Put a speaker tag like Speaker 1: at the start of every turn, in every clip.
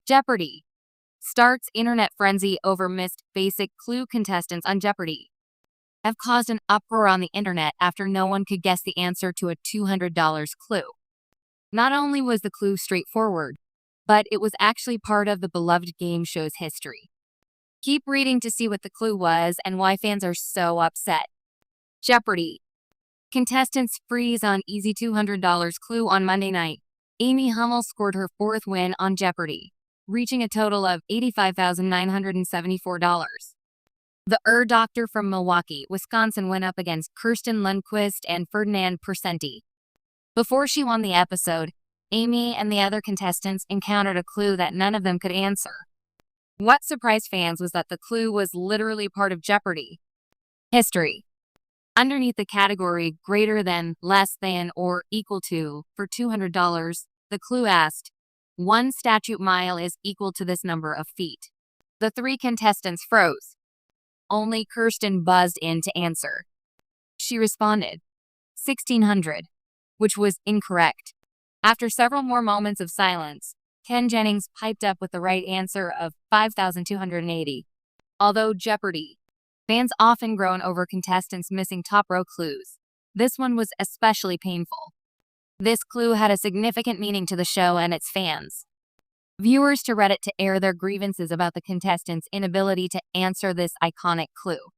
Speaker 1: Jeopardy! Starts internet frenzy over missed basic clue. Contestants on Jeopardy have caused an uproar on the internet after no one could guess the answer to a $200 clue. Not only was the clue straightforward, but it was actually part of the beloved game show's history. Keep reading to see what the clue was and why fans are so upset. Jeopardy! Contestants freeze on easy $200 clue. On Monday night, Amy Hummel scored her fourth win on Jeopardy, reaching a total of $85,974. The doctor from Milwaukee, Wisconsin went up against Kirsten Lundquist and Ferdinand Persenti. Before she won the episode, Amy and the other contestants encountered a clue that none of them could answer. What surprised fans was that the clue was literally part of Jeopardy history. Underneath the category greater than, less than, or equal to for $200, the clue asked, one statute mile is equal to this number of feet. The three contestants froze. Only Kirsten buzzed in to answer. She responded, 1,600, which was incorrect. After several more moments of silence, Ken Jennings piped up with the right answer of 5,280. Although Jeopardy! Fans often groan over contestants missing top-row clues, this one was especially painful. This clue had a significant meaning to the show and its fans. Viewers to Reddit to air their grievances about the contestants' inability to answer this iconic clue.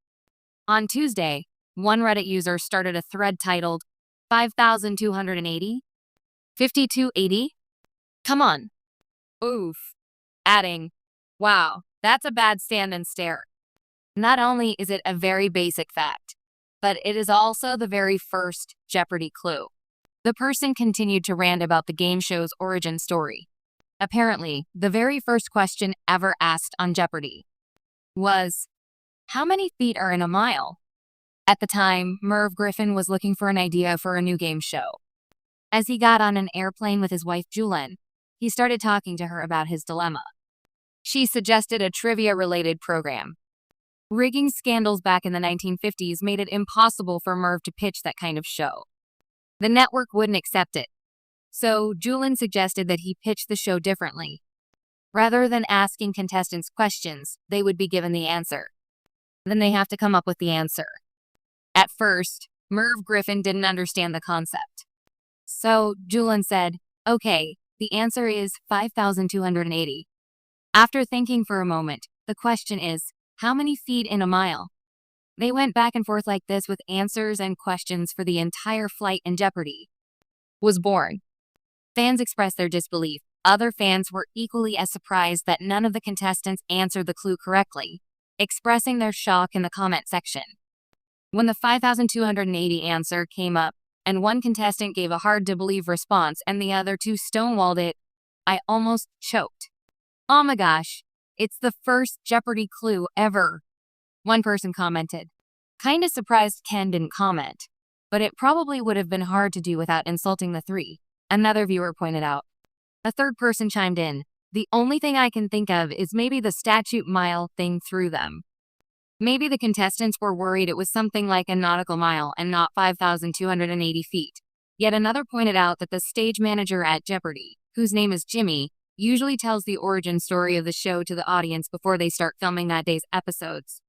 Speaker 1: On Tuesday, one Reddit user started a thread titled, 5,280? 5280? Come on. Oof. Adding, wow, that's a bad stand and stare. Not only is it a very basic fact, but it is also the very first Jeopardy clue. The person continued to rant about the game show's origin story. Apparently, the very first question ever asked on Jeopardy was, how many feet are in a mile? At the time, Merv Griffin was looking for an idea for a new game show. As he got on an airplane with his wife Julian, he started talking to her about his dilemma. She suggested a trivia-related program. Rigging scandals back in the 1950s made it impossible for Merv to pitch that kind of show. The network wouldn't accept it. So Julian suggested that he pitch the show differently. Rather than asking contestants questions, they would be given the answer. Then they have to come up with the answer. At first, Merv Griffin didn't understand the concept. So Julian said, okay, the answer is 5,280. After thinking for a moment, the question is, how many feet in a mile? They went back and forth like this with answers and questions for the entire flight, and Jeopardy! Was born. Fans expressed their disbelief. Other fans were equally as surprised that none of the contestants answered the clue correctly, expressing their shock in the comment section. When the 5,280 answer came up, and one contestant gave a hard-to-believe response and the other two stonewalled it, I almost choked. Oh my gosh, it's the first Jeopardy! Clue ever. One person commented. Kinda surprised Ken didn't comment, but it probably would have been hard to do without insulting the three, another viewer pointed out. A third person chimed in, the only thing I can think of is maybe the statute mile thing threw them. Maybe the contestants were worried it was something like a nautical mile and not 5,280 feet. Yet another pointed out that the stage manager at Jeopardy, whose name is Jimmy, usually tells the origin story of the show to the audience before they start filming that day's episodes.